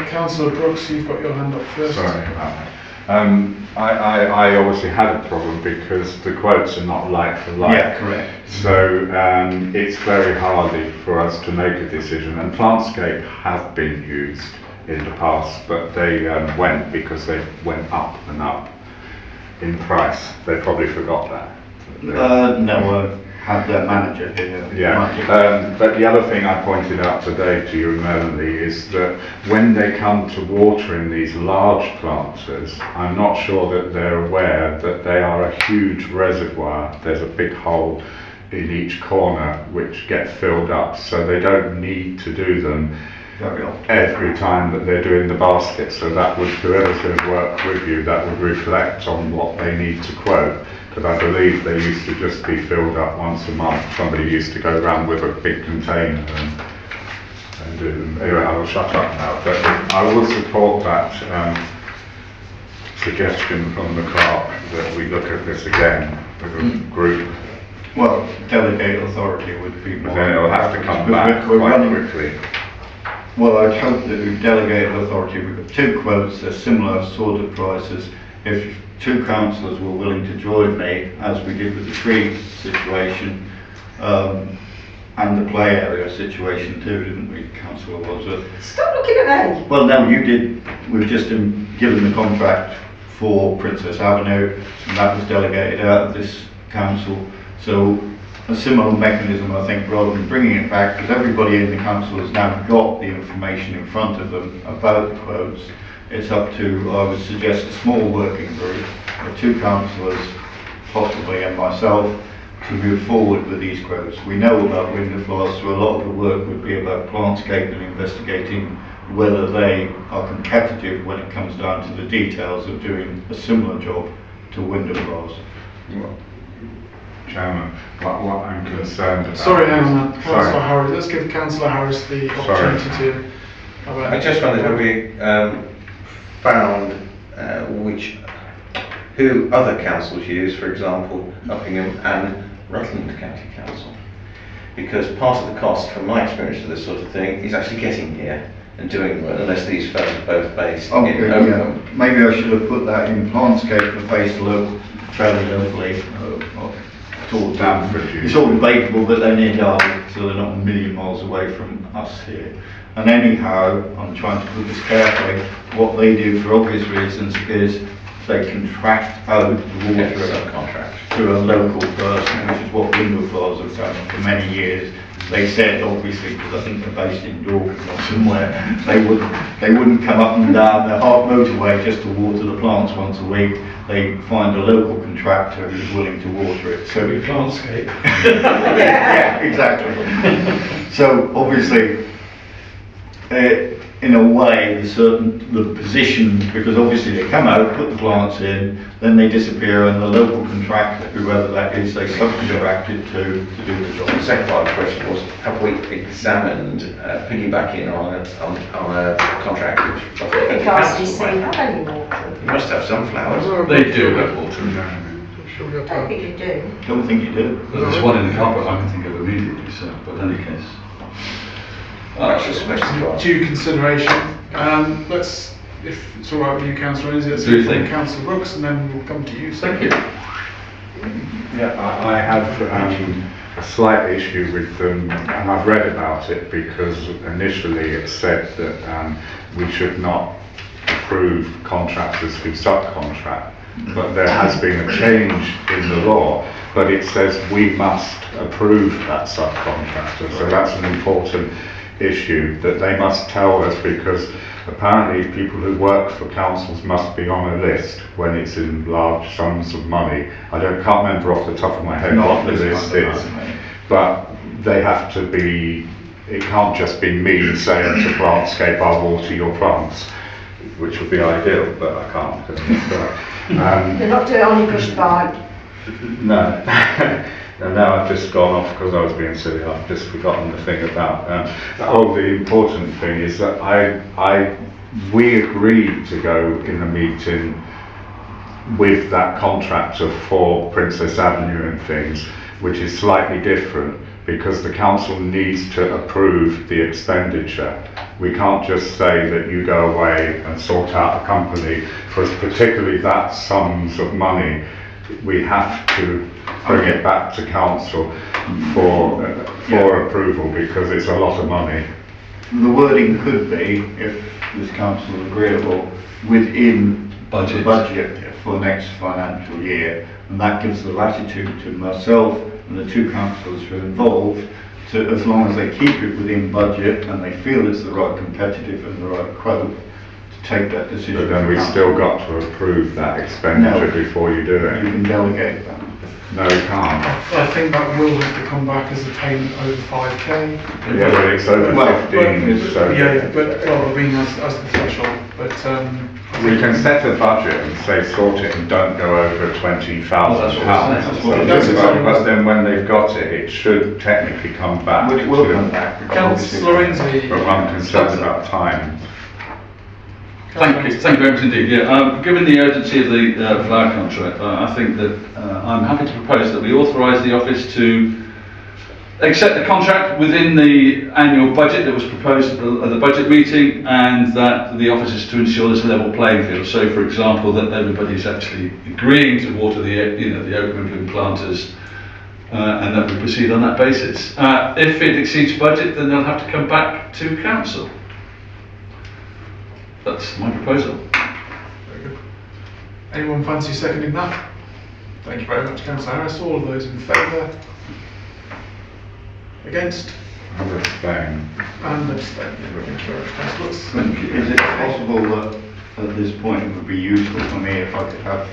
Councillor Brooks, you've got your hand up first. Sorry about that. I obviously had a problem because the quotes are not like for like. Yeah, correct. So it's very hardy for us to make a decision, and Plantscape have been used in the past, but they went because they went up and up in price. They probably forgot that. No, I had their manager here. Yeah, but the other thing I pointed out today to you, Melanie, is that when they come to watering these large planters, I'm not sure that they're aware that they are a huge reservoir. There's a big hole in each corner which get filled up, so they don't need to do them every time that they're doing the basket. So that would, whoever's going to work with you, that would reflect on what they need to quote. But I believe they used to just be filled up once a month. Somebody used to go around with a big container and do them. Anyway, I will shut up now. But I will support that suggestion from the clerk that we look at this again with a group. Well, delegate authority would be more. Then it'll have to come back quite quickly. Well, I'd hope that we delegate authority. We've got 2 quotes, they're similar sort of prices. If 2 councillors were willing to join me, as we did with the tree situation, and the play area situation too, didn't we, Councillor Wadsworth? Stop looking at me. Well, no, you did. We've just given the contract for Princess Avenue, and that was delegated out of this council. So a similar mechanism, I think, rather than bringing it back, because everybody in the council has now got the information in front of them about the quotes. It's up to, I would suggest, a small working group of 2 councillors, possibly, and myself, to move forward with these quotes. We know about window floors, so a lot of the work would be about Plantscape and investigating whether they are competitive when it comes down to the details of doing a similar job to window floors. Chairman, what I'm concerned about... Sorry, hang on, Councillor Harris. Let's give Councillor Harris the opportunity to... I just wondered have we found who other councils use, for example, Uppingham and Rutland County Council. Because part of the cost, from my experience of this sort of thing, is actually getting here and doing the work, unless these firms are both based in Oakham. Yeah. Maybe I should have put that in Plantscape, the face look fairly locally. talked Damn about. produce. It's all debatable, but they're near Derby, so they're not a million miles away from us here. And anyhow, I'm trying to put this carefully, what they do for obvious reasons is they contract out the water Subcontract. to a local person, which is what window floors have done for many years. They said, obviously, because I think they're based in Dorking or somewhere, they wouldn't come up and down the hard motorway just to water the plants once a week. They find a local contractor who's willing to water it. So We plantscape. yeah, exactly. So obviously, in a way, the position, because obviously they come out, put the plants in, then they disappear, and the local contractor, whoever that is, they subcontracted to do the job. The second part of the question was, have we examined piggybacking on a contract which I think RCC have any water. you must have some flowers? They do have water. Sure we I have don't to- think you do. Don't think you do. There's one in the carpet I can think of immediately, so, but in any case. That's just a question to ask. Due consideration. Let's, if it's all right with you, Councillor Lindsay, let's Do you hear from think? Councillor Brooks, and then we'll come to you. Thank you. Yeah, I have a slight issue with them, and I've read about it because initially it said that we should not approve contractors who subcontract, but there has been a change in the law, but it says we must approve that subcontractor, so that's an important issue that they must tell us, because apparently people who work for councils must be on a list when it's in large sums of money. I can't remember off the top of my head what the list is, but they have to be, it can't just be me saying to Plantscape, I'll water your plants, which would be ideal, but I can't. They're not doing it on your push bike. No. And now I've just gone off because I was being silly. I've just forgotten the thing about. The important thing is that we agreed to go in a meeting with that contractor for Princess Avenue and things, which is slightly different because the council needs to approve the expenditure. We can't just say that you go away and sort out a company for particularly that sums of money. We have to bring it back to council for approval because it's a lot of money. The wording could be, if this council is agreeable, within Budget. the budget for next financial year, and that gives the latitude to myself and the two councillors who are involved to, as long as they keep it within budget and they feel it's the right competitive and the right quote, to take that decision. But then for we've council. still got to approve that expenditure No. before you do You it. can delegate that. No, you can't. I think that will have to come back as a payment over 5k. Yeah, but it's over Well, 15, so Yeah, but, well, I mean, as the threshold, but, we can set a budget and say sort it and don't go over £20,000. That's exactly what- But then when they've got it, it should technically come back. But it will come back. because Councillor obviously- Lindsay. But I'm concerned about time. Thank you very much indeed. Yeah, given the urgency of the flower contract, I think that I'm happy to propose that we authorise the office to accept the contract within the annual budget that was proposed at the budget meeting, and that the office is to ensure there's a level playing field. So, for example, that everybody's actually agreeing to water the Oakham and bloom planters, and that we proceed on that basis. If it exceeds budget, then they'll have to come back to council. That's my proposal. Very good. Anyone fancy seconding that? Thank you very much, Councillor Harris. All of those in favour? Against? I'm abstaining. And abstain. Thank you very much, Councillors. Thank you. Is it possible that at this point it would be useful for me if I could have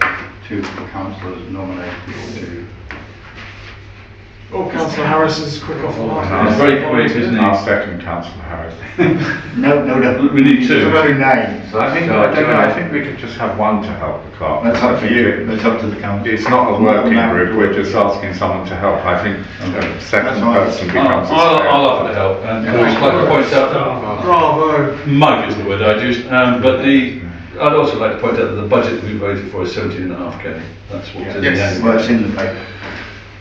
two councillors nominated or two? Oh, Councillor Harris is quick off the mark. It's very quick, isn't it? I'll second Councillor Harris. No. We need two. Two names. I think we could just have one to help the clerk. That's up to you. That's up to the council. It's not a working group, we're just asking someone to help. I think a second That's fine. person becomes a I'll offer to help. And Councillor Clark points out that Bravo. mug is the word I used, but I'd also like to point out that the budget that we voted for is 17.5k. That's what's in the Yes. annual Well, it's budget. in the paper.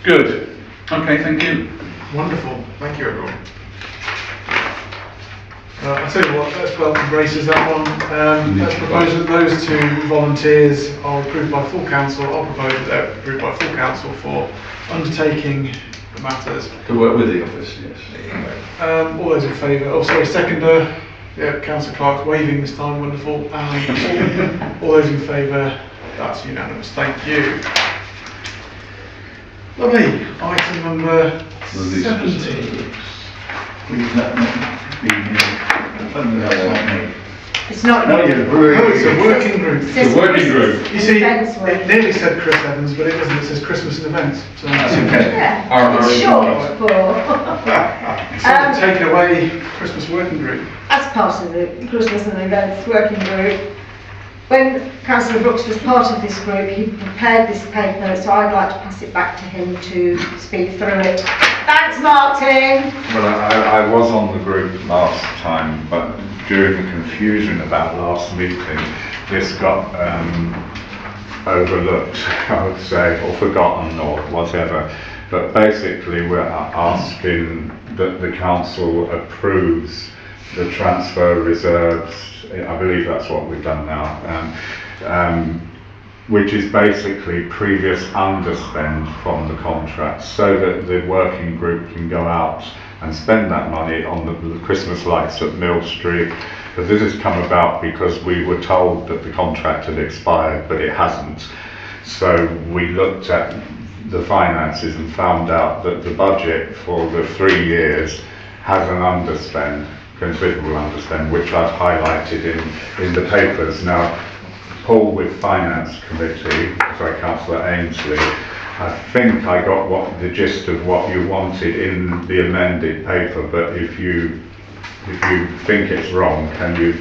Good. Okay, thank you. Wonderful. Thank you, everyone. I'll tell you what, let's welcome Braces that one. Let's propose that those two volunteers are approved by full council. I'll propose that they're approved by full council for undertaking the matters. To work with the office, yes. All those in favour? Oh, sorry, seconder. Yeah, Councillor Clark's waving this time, wonderful. All those in favour? That's unanimous, thank you. Lovely. Item number 70. Please let me be here. It's not. No, you're very- Oh, it's a working group. Says The working Christmas group. You see, events work. it nearly said Chris Evans, but it doesn't. It says Christmas and events. So Yeah, it's short for. so taken away Christmas working group. As part of the Christmas and Events Working Group, when Councillor Brooks was part of this group, he prepared this paper, so I'd like to pass it back to him to speak through it. Thanks, Martin. Well, I was on the group last time, but during the confusion about last meeting, this got overlooked, I would say, or forgotten, or whatever. But basically, we're asking that the council approves the transfer reserves. I believe that's what we've done now. Which is basically previous underspend from the contract, so that the working group can go out and spend that money on the Christmas lights at Mill Street. Because this has come about because we were told that the contract had expired, but it hasn't. So we looked at the finances and found out that the budget for the 3 years has an underspend, considerable underspend, which I've highlighted in the papers. Now, Paul with Finance Committee, sorry, Councillor Ainsley, I think I got the gist of what you wanted in the amended paper, but if you think it's wrong, can you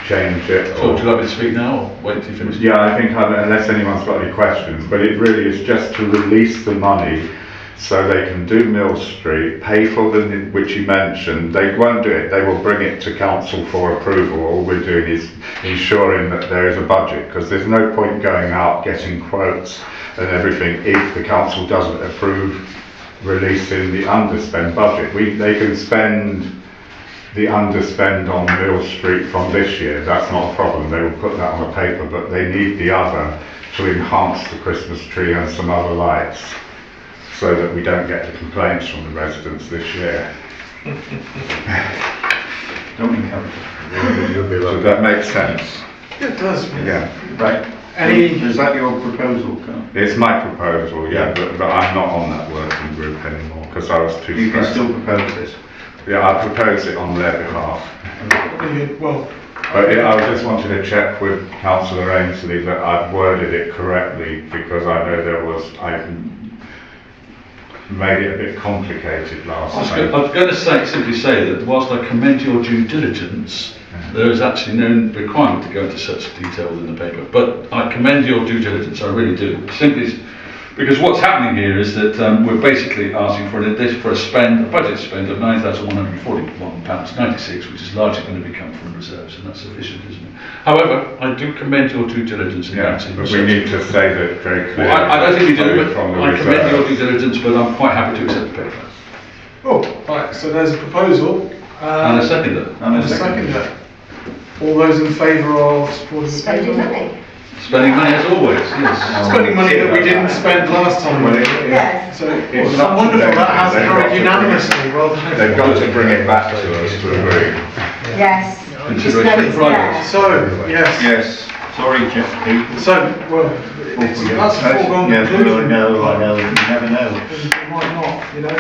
change it? So would you like me to speak now, or wait till you finish? Yeah, I think unless anyone's got any questions, but it really is just to release the money so they can do Mill Street, pay for the, which you mentioned. They won't do it, they will bring it to council for approval. All we're doing is ensuring that there is a budget, because there's no point going out getting quotes and everything if the council doesn't approve releasing the underspend budget. They can spend the underspend on Mill Street from this year, that's not a problem, they will put that on the paper, but they need the other to enhance the Christmas tree and some other lights, so that we don't get the complaints from the residents this year. Don't encourage it. So that makes sense. It does. Yeah. Right. Is that your proposal, Carl? It's my proposal, yeah, but I'm not on that working group anymore because I was too You can stressed. still propose this. Yeah, I propose it on their behalf. Well, But I just wanted to check with Councillor Ainsley that I've worded it correctly, because I know I made it a bit complicated last time. I was going to simply say that whilst I commend your due diligence, there is actually no requirement to go into such detail in the paper. But I commend your due diligence, I really do. Simply because what's happening here is that we're basically asking for a budget spend of £9,141.96, which is largely going to come from reserves, and that's sufficient, isn't it? However, I do commend your due diligence in that. But we need to say that very clearly. Well, I don't think we do, but from the I commend your reserves. due diligence, but I'm quite happy to accept the paper. oh, right, so there's a proposal. And a seconder. And a seconder. All those in favour of supporting the Spending paper? money. Spending money as always, yes. Spending money that we didn't spend last time. Yes. So It's it's not wonderful them, that has they've got carried to unanimously. Well done. They've got to bring it back to us to agree. Yes. Consideration of private. So, yes. Yes. Sorry, Jeff. So, well, that's a foregone Yes, conclusion. I know, you never know. It might not, you know.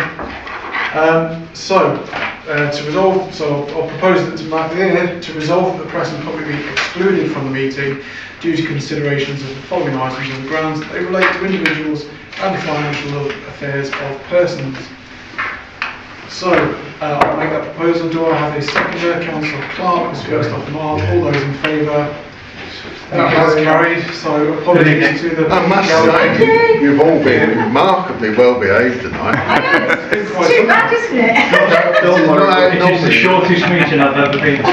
To resolve, I'll propose that to resolve that the press and public be excluded from the meeting due to considerations of the following items on the grounds that they relate to individuals and the financial affairs of persons. So, I'll make that proposal. Do I have a seconder? Councillor Clark was first off the mark. All those in favour? That has carried. So, apologies to the. I must say, you've all been remarkably well behaved tonight. It's too bad, isn't it? Don't worry. It's the shortest meeting I've ever been to.